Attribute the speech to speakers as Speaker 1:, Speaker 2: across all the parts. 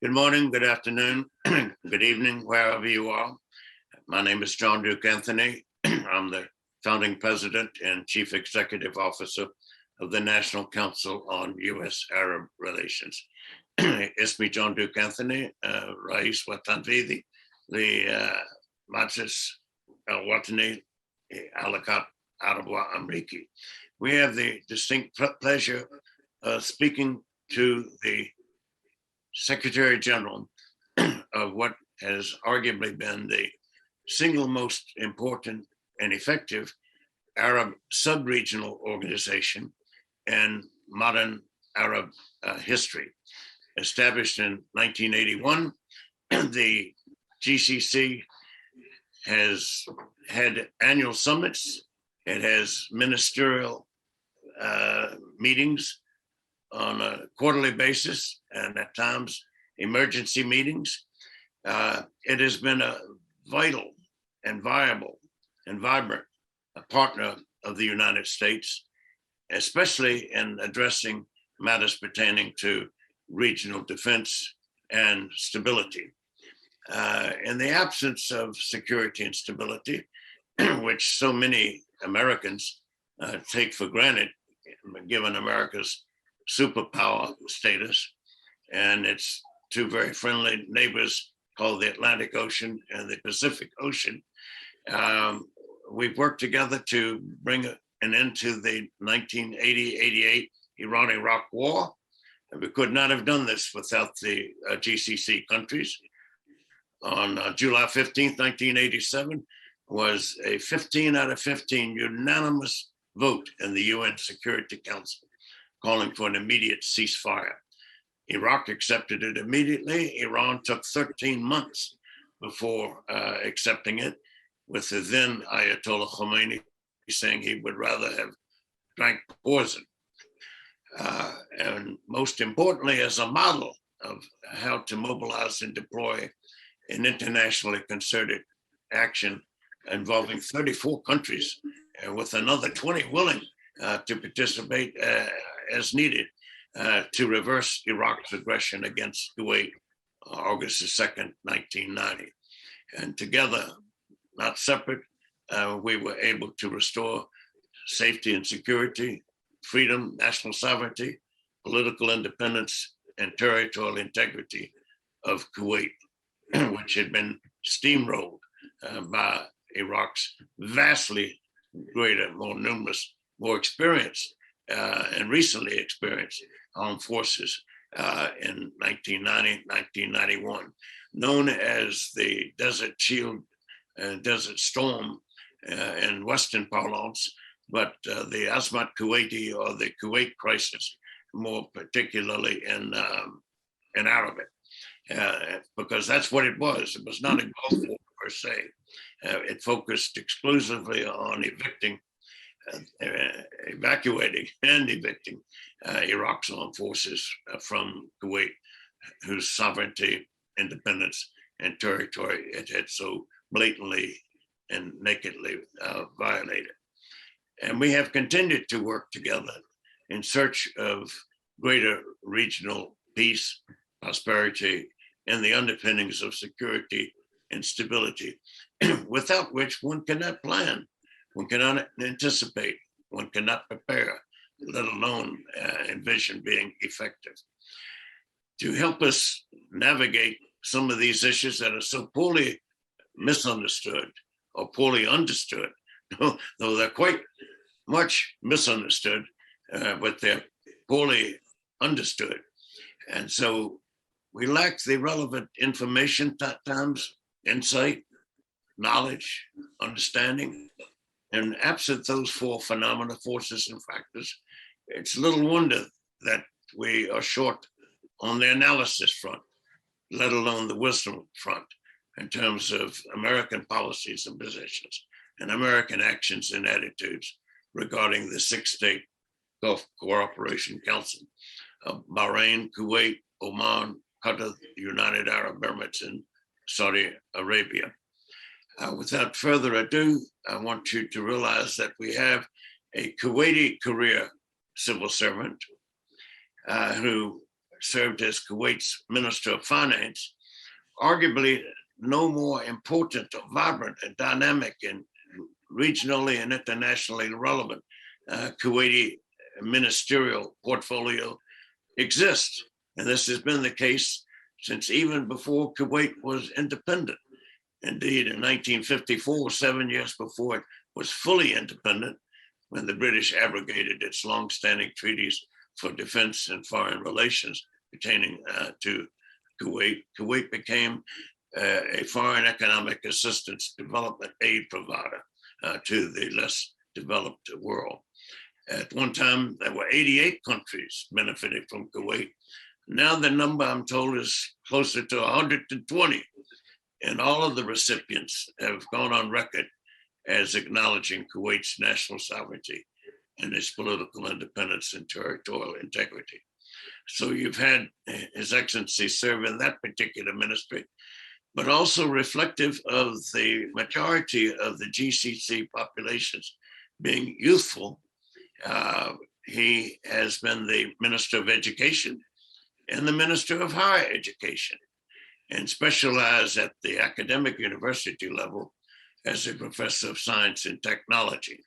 Speaker 1: Good morning, good afternoon, good evening, wherever you are. My name is John Duke Anthony. I'm the founding president and chief executive officer of the National Council on U.S.-Arab Relations. اسمي جون دوك أنثوني رئيس وتنفيذي لمجلس الوطني علاقات عرب وأمريكي. We have the distinct pleasure of speaking to the Secretary General of what has arguably been the single most important and effective Arab sub-regional organization in modern Arab history. Established in 1981, the GCC has had annual summits. It has ministerial meetings on a quarterly basis, and at times emergency meetings. It has been a vital and viable and vibrant partner of the United States, especially in addressing matters pertaining to regional defense and stability. In the absence of security and stability, which so many Americans take for granted, given America's superpower status and its two very friendly neighbors called the Atlantic Ocean and the Pacific Ocean, we've worked together to bring an end to the 1980-88 Iran-Iraq war. And we could not have done this without the GCC countries. On July 15th, 1987, was a 15 out of 15 unanimous vote in the UN Security Council, calling for an immediate ceasefire. Iraq accepted it immediately. Iran took 13 months before accepting it, with the then Ayatollah Khomeini saying he would rather have drank poison. And most importantly, as a model of how to mobilize and deploy an internationally concerted action involving 34 countries, with another 20 willing to participate as needed to reverse Iraq's aggression against Kuwait, August 2nd, 1990. And together, not separate, we were able to restore safety and security, freedom, national sovereignty, political independence, and territorial integrity of Kuwait, which had been steamrolled by Iraq's vastly greater, more numerous, more experienced, and recently experienced armed forces in 1990, 1991, known as the Desert Shield and Desert Storm in Western parlance, but the Azmat Kuwaiti, or the Kuwait crisis, more particularly in Arabic, because that's what it was. It was not a Gulf War per se. It focused exclusively on evacuating and evicting Iraq's armed forces from Kuwait, whose sovereignty, independence, and territory it had so blatantly and nakedly violated. And we have continued to work together in search of greater regional peace, prosperity, and the underpinnings of security and stability, without which one cannot plan, one cannot anticipate, one cannot prepare, let alone envision being effective. To help us navigate some of these issues that are so poorly misunderstood or poorly understood, though they're quite much misunderstood, but they're poorly understood. And so we lack the relevant information at times, insight, knowledge, understanding. And absent those four phenomena, forces, and factors, it's little wonder that we are short on the analysis front, let alone the wisdom front, in terms of American policies and positions and American actions and attitudes regarding the six-state Gulf Cooperation Council of Bahrain, Kuwait, Oman, Qatar, the United Arab Emirates, and Saudi Arabia. Without further ado, I want you to realize that we have a Kuwaiti career civil servant who served as Kuwait's Minister of Finance, arguably no more important or vibrant and dynamic and regionally and internationally relevant Kuwaiti ministerial portfolio exists. And this has been the case since even before Kuwait was independent. Indeed, in 1954, 7 years before it was fully independent, when the British abrogated its long-standing treaties for defense and foreign relations pertaining to Kuwait, Kuwait became a foreign economic assistance development aid provider to the less developed world. At one time, there were 88 countries benefiting from Kuwait. Now the number, I'm told, is closer to 120. And all of the recipients have gone on record as acknowledging Kuwait's national sovereignty and its political independence and territorial integrity. So you've had His Excellency serve in that particular ministry, but also reflective of the majority of the GCC populations being youthful. He has been the Minister of Education and the Minister of Higher Education, and specialized at the academic university level as a professor of science and technology.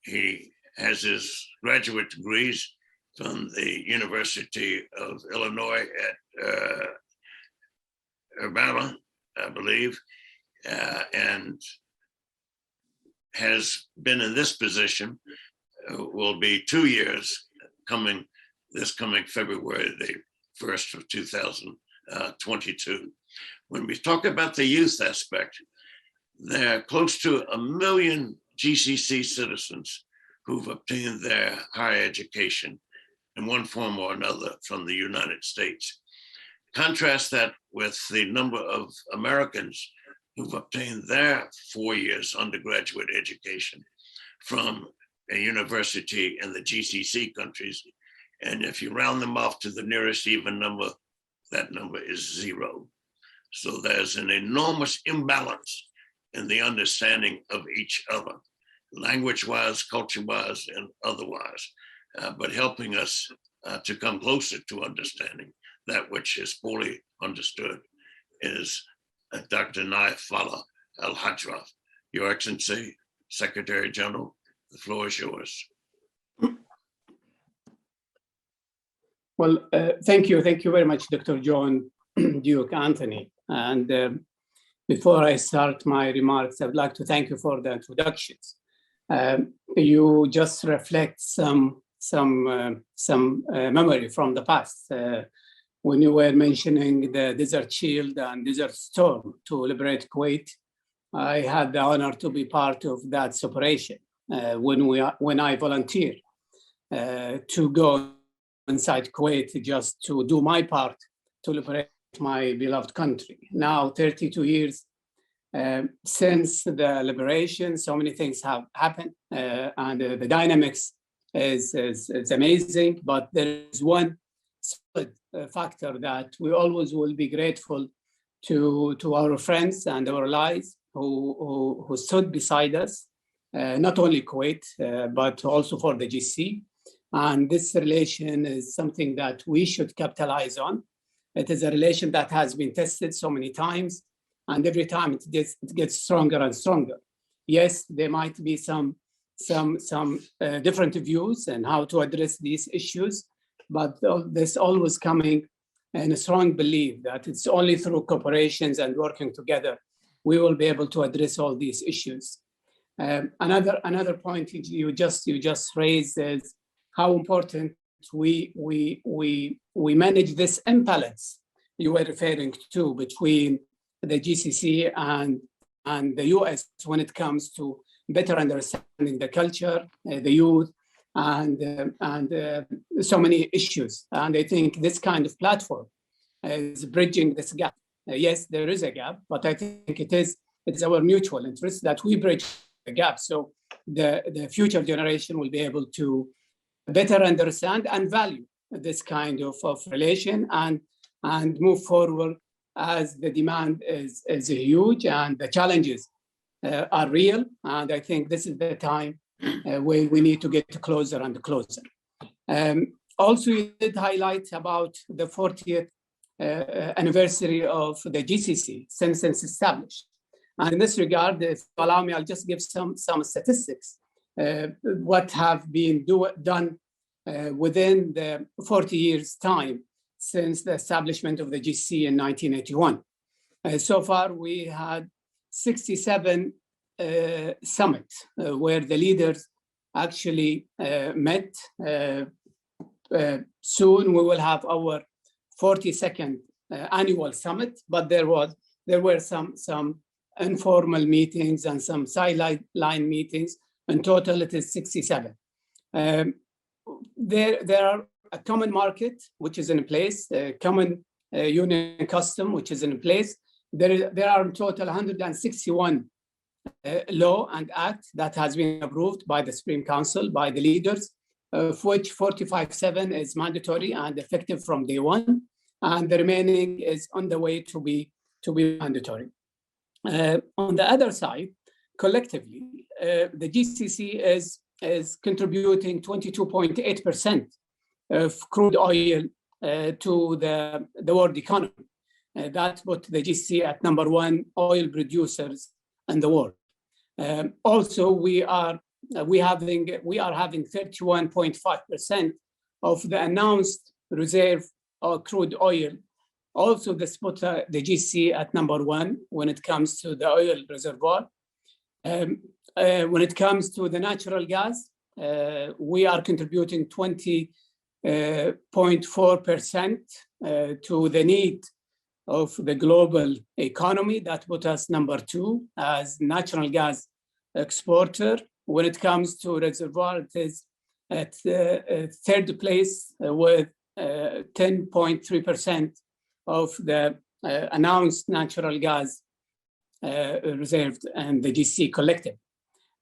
Speaker 1: He has his graduate degrees from the University of Illinois at Urbana, I believe, and has been in this position, will be 2 years this coming February the 1st of 2022. When we talk about the youth aspect, there are close to 1 million GCC citizens who've obtained their higher education in one form or another from the United States. Contrast that with the number of Americans who've obtained their 4 years undergraduate education from a university in the GCC countries. And if you round them off to the nearest even number, that number is 0. So there's an enormous imbalance in the understanding of each other, language-wise, culture-wise, and otherwise, but helping us to come closer to understanding that which is poorly understood is Dr. Nayef Falah, Al-Hajraf. Your Excellency, Secretary General, the floor is yours.
Speaker 2: Well, thank you very much, Dr. John Duke Anthony. And before I start my remarks, I would like to thank you for the introductions. You just reflect some memory from the past when you were mentioning the Desert Shield and Desert Storm to liberate Kuwait. I had the honor to be part of that operation when I volunteered to go inside Kuwait just to do my part to liberate my beloved country. Now, 32 years since the liberation, so many things have happened, and the dynamics is amazing. But there is one solid factor that we always will be grateful to our friends and our allies who stood beside us, not only Kuwait, but also for the GCC. And this relation is something that we should capitalize on. It is a relation that has been tested so many times, and every time it gets stronger and stronger. Yes, there might be some different views on how to address these issues, but there's always coming in a strong belief that it's only through cooperations and working together we will be able to address all these issues. Another point you just raised is how important we manage this imbalance you were referring to between the GCC and the US when it comes to better understanding the culture, the youth, and so many issues. And I think this kind of platform is bridging this gap. Yes, there is a gap, but I think it's our mutual interest that we bridge the gap so the future generation will be able to better understand and value this kind of relation and move forward as the demand is huge and the challenges are real. And I think this is the time where we need to get closer and closer. Also, you did highlight about the 40th anniversary of the GCC since it's established. And in this regard, if you allow me, I'll just give some statistics, what have been done within the 40 years' time since the establishment of the GCC in 1981. So far, we had 67 summits where the leaders actually met. Soon we will have our 42nd annual summit, but there were some informal meetings and some sideline meetings. In total, it is 67. There are a common market, which is in place, a common union custom, which is in place. There are in total 161 law and act that has been approved by the Supreme Council, by the leaders, of which 45.7 is mandatory and effective from day one, and the remaining is on the way to be mandatory. On the other side, collectively, the GCC is contributing 22.8% of crude oil to the world economy. That put the GCC at #1 oil producers in the world. Also, we are having 31.5% of the announced reserve of crude oil. Also, this put the GCC at #1 when it comes to the oil reservoir. When it comes to the natural gas, we are contributing 20.4% to the need of the global economy. That put us #2 as natural gas exporter. When it comes to reservoir, it is at third place with 10.3% of the announced natural gas reserved and the GCC collective.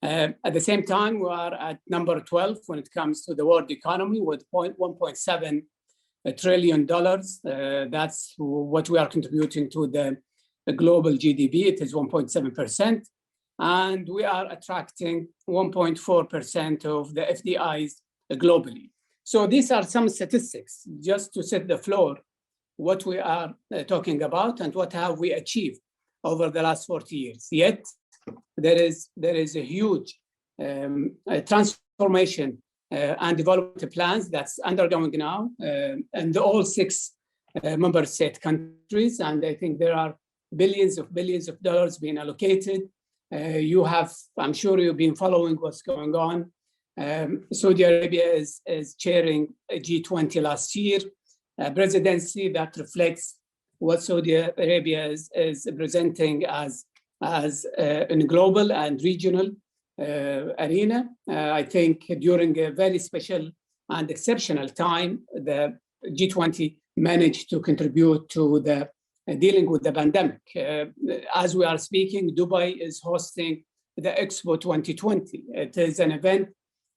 Speaker 2: At the same time, we are at #12 when it comes to the world economy with $1.7 trillion. That's what we are contributing to the global GDP. It is 1.7%. And we are attracting 1.4% of the FDIs globally. So these are some statistics just to set the floor, what we are talking about and what have we achieved over the last 40 years. Yet, there is a huge transformation and development plans that's undergoing now in all 6 member state countries. And I think there are billions of dollars being allocated. I'm sure you've been following what's going on. Saudi Arabia is chairing a G20 last year, a presidency that reflects what Saudi Arabia is presenting as in a global and regional arena. I think during a very special and exceptional time, the G20 managed to contribute to the dealing with the pandemic. As we are speaking, Dubai is hosting the Expo 2020. It is an event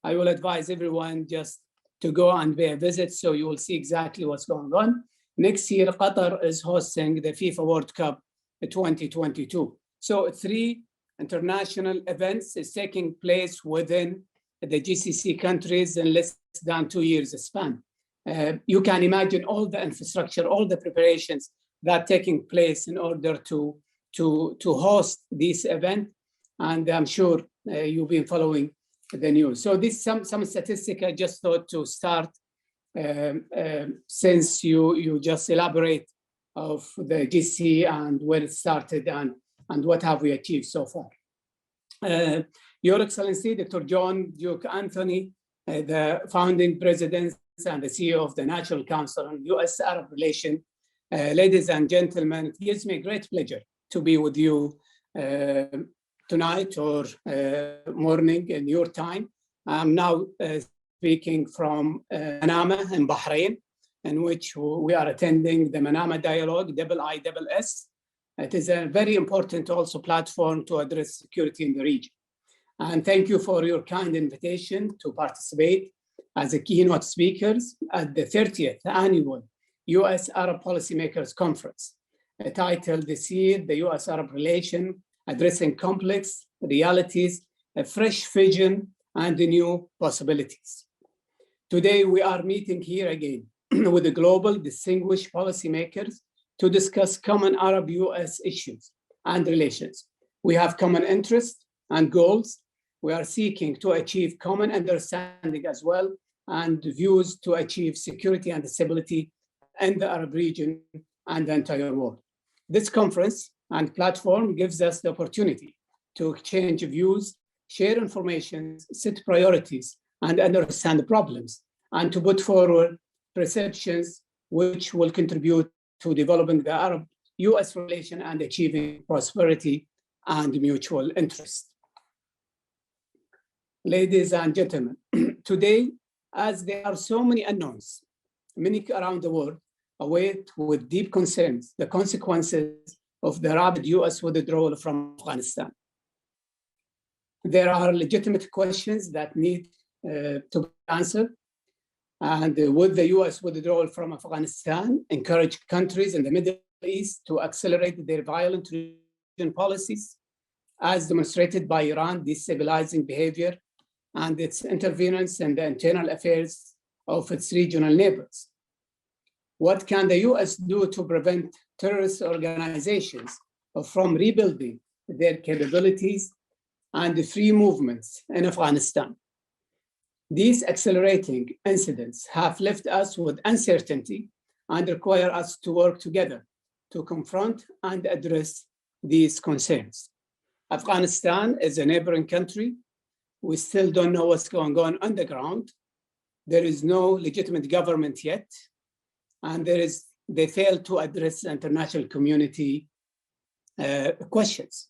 Speaker 2: I will advise everyone just to go and pay a visit so you will see exactly what's going on. Next year, Qatar is hosting the FIFA World Cup 2022. So 3 international events is taking place within the GCC countries in less than 2 years span. You can imagine all the infrastructure, all the preparations that taking place in order to host this event. And I'm sure you've been following the news. So this some statistic I just thought to start since you just elaborate of the GCC and where it started and what have we achieved so far. Your Excellency, Dr. John Duke Anthony, the founding president and the CEO of the National Council on U.S.-Arab Relations. Ladies and gentlemen, it gives me great pleasure to be with you tonight or morning in your time. I'm now speaking from Manama in Bahrain, in which we are attending the Manama Dialogue, IISS. It is a very important also platform to address security in the region. And thank you for your kind invitation to participate as a keynote speakers at the 30th annual U.S. Arab Policymakers Conference, titled this year, the U.S.-Arab Relation, Addressing Complex Realities, a Fresh Vision, and the New Possibilities. Today, we are meeting here again with the global distinguished policymakers to discuss common Arab-U.S. issues and relations. We have common interests and goals. We are seeking to achieve common understanding as well, and views to achieve security and stability in the Arab region and the entire world. This conference and platform gives us the opportunity to exchange views, share information, set priorities, and understand the problems, and to put forward perceptions which will contribute to developing the Arab-U.S. relation and achieving prosperity and mutual interest. Ladies and gentlemen, today, as there are so many unknowns, many around the world await with deep concerns the consequences of the rapid U.S. withdrawal from Afghanistan. There are legitimate questions that need to be answered. And would the U.S. withdrawal from Afghanistan encourage countries in the Middle East to accelerate their violent region policies, as demonstrated by Iran's destabilizing behavior and its interference in the internal affairs of its regional neighbors? What can the U.S. do to prevent terrorist organizations from rebuilding their capabilities and the free movements in Afghanistan? These accelerating incidents have left us with uncertainty and require us to work together to confront and address these concerns. Afghanistan is a neighboring country. We still don't know what's going on the ground. There is no legitimate government yet, and they fail to address the international community questions.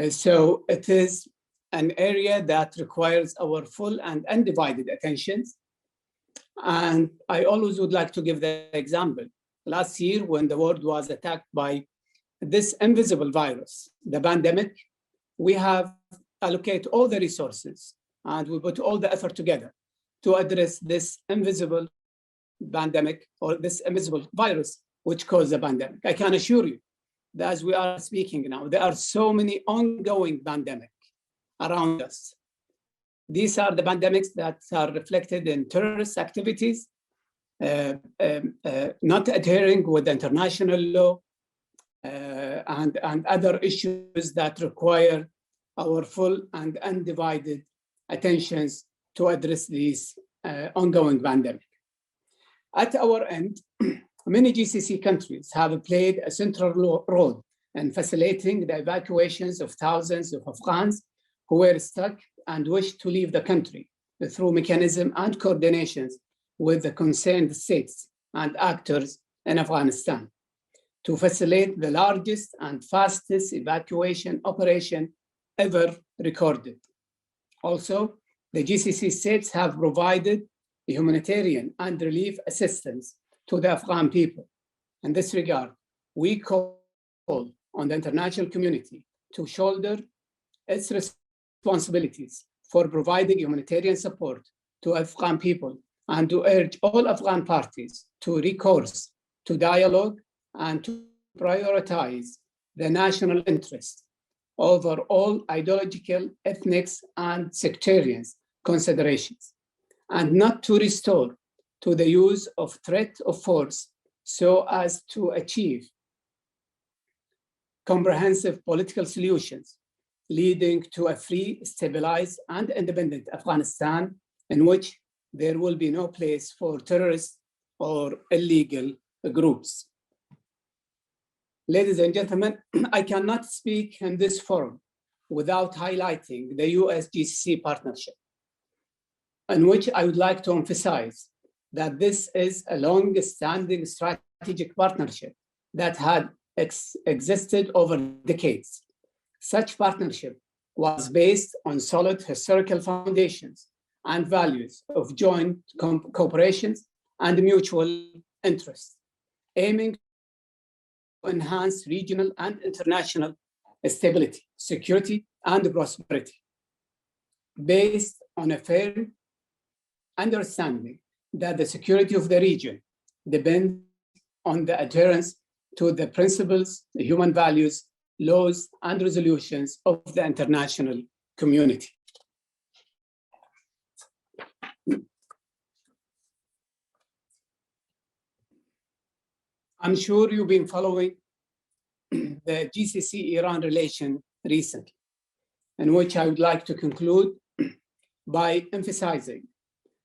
Speaker 2: So it is an area that requires our full and undivided attention. And I always would like to give the example. Last year, when the world was attacked by this invisible virus, the pandemic, we have allocated all the resources and we put all the effort together to address this invisible pandemic, or this invisible virus which caused the pandemic. I can assure you that as we are speaking now, there are so many ongoing pandemics around us. These are the pandemics that are reflected in terrorist activities, not adhering with international law, and other issues that require our full and undivided attentions to address these ongoing pandemic. At our end, many GCC countries have played a central role in facilitating the evacuations of thousands of Afghans who were stuck and wished to leave the country through mechanism and coordinations with the concerned states and actors in Afghanistan to facilitate the largest and fastest evacuation operation ever recorded. Also, the GCC states have provided humanitarian and relief assistance to the Afghan people. In this regard, we call on the international community to shoulder its responsibilities for providing humanitarian support to Afghan people and to urge all Afghan parties to recourse to dialogue and to prioritize the national interest over all ideological, ethnic, and sectarian considerations, and not to restore to the use of threat of force so as to achieve comprehensive political solutions leading to a free, stabilized, and independent Afghanistan in which there will be no place for terrorists or illegal groups. Ladies and gentlemen, I cannot speak in this forum without highlighting the US-GCC partnership, in which I would like to emphasize that this is a long-standing strategic partnership that had existed over decades. Such partnership was based on solid historical foundations and values of joint cooperation and mutual interest, aiming to enhance regional and international stability, security, and prosperity, based on a firm understanding that the security of the region depends on the adherence to the principles, the human values, laws, and resolutions of the international community. I'm sure you've been following the GCC-Iran relation recently, in which I would like to conclude by emphasizing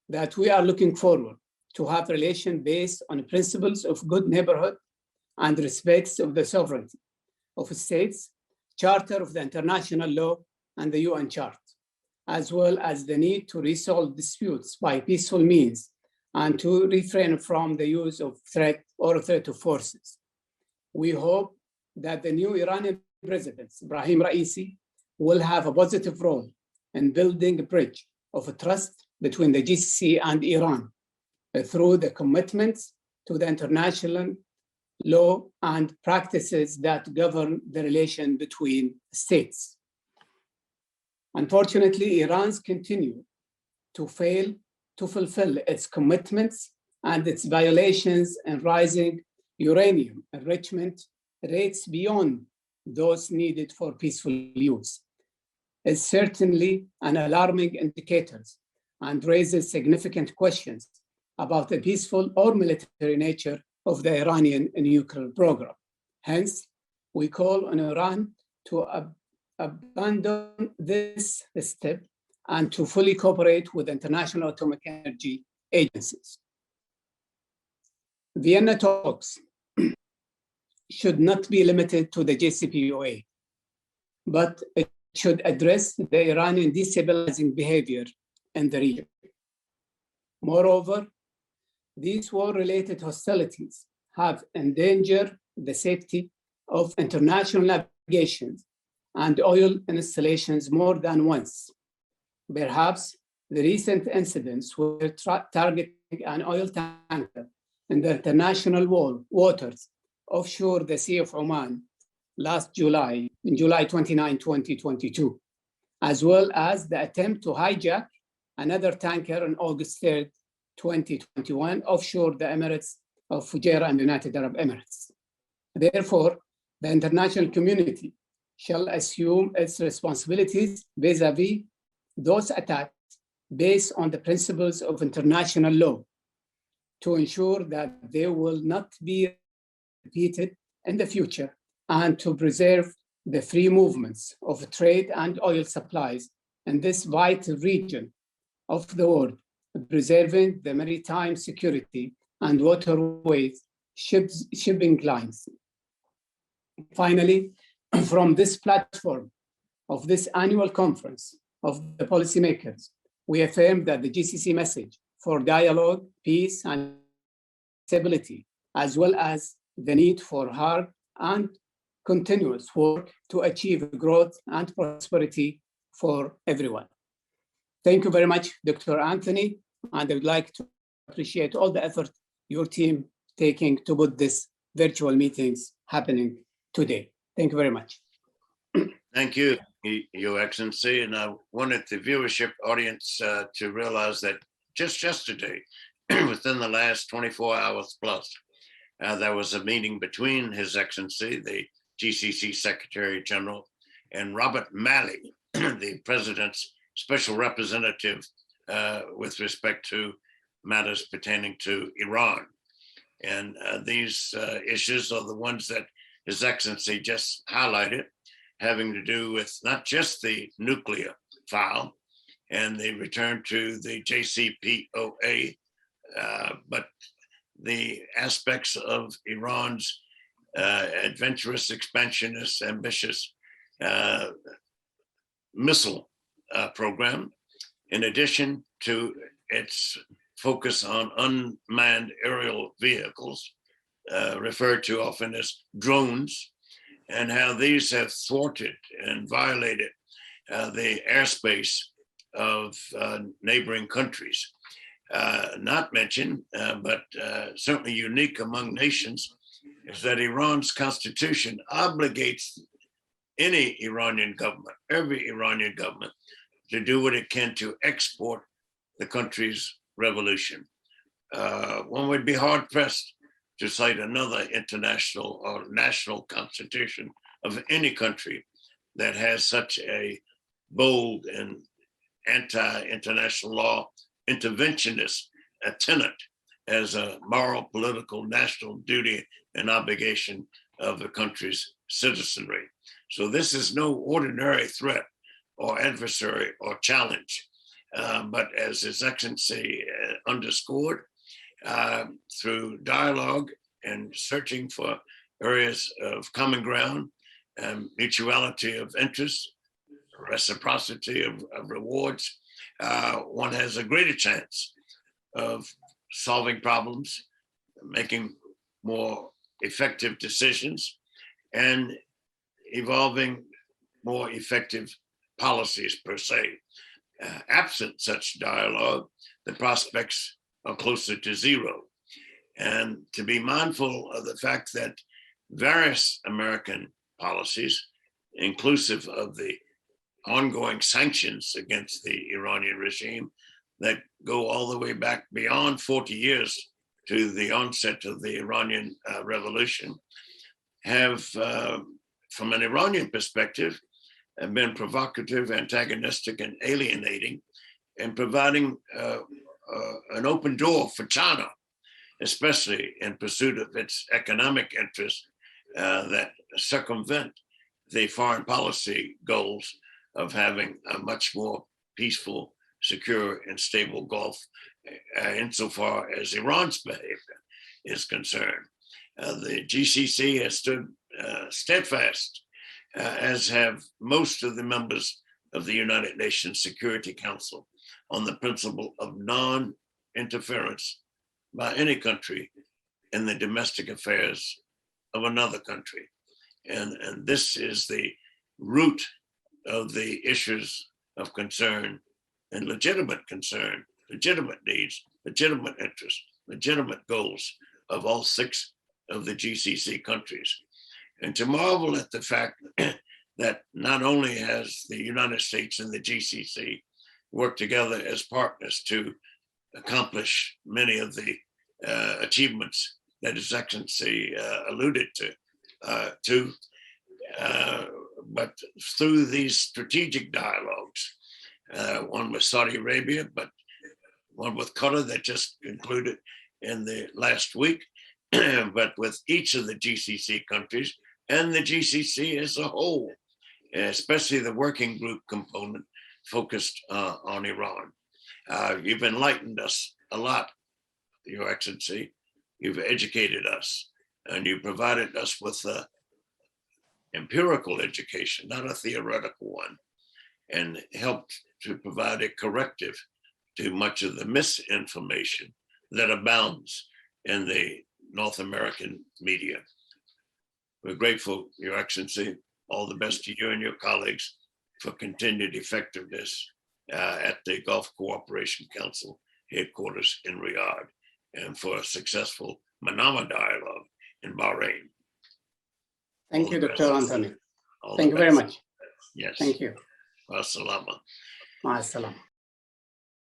Speaker 2: that we are looking forward to have relations based on principles of good neighborhood and respects of the sovereignty of states, Charter of the International Law, and the UN Charter, as well as the need to resolve disputes by peaceful means and to refrain from the use of threat or authoritative forces. We hope that the new Iranian president, Ibrahim Raisi, will have a positive role in building a bridge of trust between the GCC and Iran through the commitments to the international law and practices that govern the relation between states. Unfortunately, Iran's continue to fail to fulfill its commitments and its violations and rising uranium enrichment rates beyond those needed for peaceful use is certainly an alarming indicator and raises significant questions about the peaceful or military nature of the Iranian nuclear program. Hence, we call on Iran to abandon this step and to fully cooperate with international atomic energy agencies. Vienna talks should not be limited to the JCPOA, but it should address the Iranian destabilizing behavior in the region. Moreover, these war-related hostilities have endangered the safety of international navigation and oil installations more than once. Perhaps the recent incidents were targeting an oil tanker in the international waters offshore the Sea of Oman last July, in July 29, 2022, as well as the attempt to hijack another tanker on August 3, 2021, offshore the Emirates of Fujairah and United Arab Emirates. Therefore, the international community shall assume its responsibilities vis-a-vis those attacks based on the principles of international law to ensure that they will not be repeated in the future and to preserve the free movements of trade and oil supplies in this vital region of the world, preserving the maritime security and waterways shipping lines. Finally, from this platform of this annual conference of the policymakers, we affirm that the GCC message for dialogue, peace, and stability, as well as the need for hard and continuous work to achieve growth and prosperity for everyone. Thank you very much, Dr. Anthony, and I would like to appreciate all the effort your team taking to put this virtual meetings happening today. Thank you very much.
Speaker 1: Thank you, Your Excellency. And I wanted the viewership audience to realize that just yesterday, within the last 24 hours plus, there was a meeting between His Excellency, the GCC Secretary General, and Robert Malley, the President's Special Representative with respect to matters pertaining to Iran. And these issues are the ones that His Excellency just highlighted, having to do with not just the nuclear file and the return to the JCPOA, but the aspects of Iran's adventurous, expansionist, ambitious missile program, in addition to its focus on unmanned aerial vehicles, referred to often as drones, and how these have thwarted and violated the airspace of neighboring countries. Not mentioned, but certainly unique among nations, is that Iran's constitution obligates any Iranian government, every Iranian government, to do what it can to export the country's revolution. One would be hard pressed to cite another international or national constitution of any country that has such a bold and anti-international law interventionist tenet as a moral, political, national duty and obligation of the country's citizenry. So this is no ordinary threat or adversary or challenge, but as His Excellency underscored, through dialogue and searching for areas of common ground, mutuality of interest, reciprocity of rewards, one has a greater chance of solving problems, making more effective decisions, and evolving more effective policies per se. Absent such dialogue, the prospects are closer to zero. And to be mindful of the fact that various American policies, inclusive of the ongoing sanctions against the Iranian regime that go all the way back beyond 40 years to the onset of the Iranian Revolution, have, from an Iranian perspective, have been provocative, antagonistic, and alienating, and providing an open door for China, especially in pursuit of its economic interests that circumvent the foreign policy goals of having a much more peaceful, secure, and stable Gulf insofar as Iran's behavior is concerned. The GCC has stood steadfast, as have most of the members of the United Nations Security Council, on the principle of non-interference by any country in the domestic affairs of another country. And this is the root of the issues of concern and legitimate needs, legitimate interests, legitimate goals of all 6 of the GCC countries. And to marvel at the fact that not only has the United States and the GCC worked together as partners to accomplish many of the achievements that His Excellency alluded to, but through these strategic dialogues, one with Saudi Arabia, but one with Qatar that just concluded in the last week, but with each of the GCC countries and the GCC as a whole, especially the working group component focused on Iran. You've enlightened us a lot, Your Excellency. You've educated us, and you provided us with empirical education, not a theoretical one, and helped to provide a corrective to much of the misinformation that abounds in the North American media. We're grateful, Your Excellency. All the best to you and your colleagues for continued effectiveness at the Gulf Cooperation Council headquarters in Riyadh, and for a successful Manama dialogue in Bahrain.
Speaker 2: Thank you, Dr. Anthony. Thank you very much.
Speaker 1: Yes.
Speaker 2: Thank you.
Speaker 1: Wa salama.
Speaker 2: Ma salam.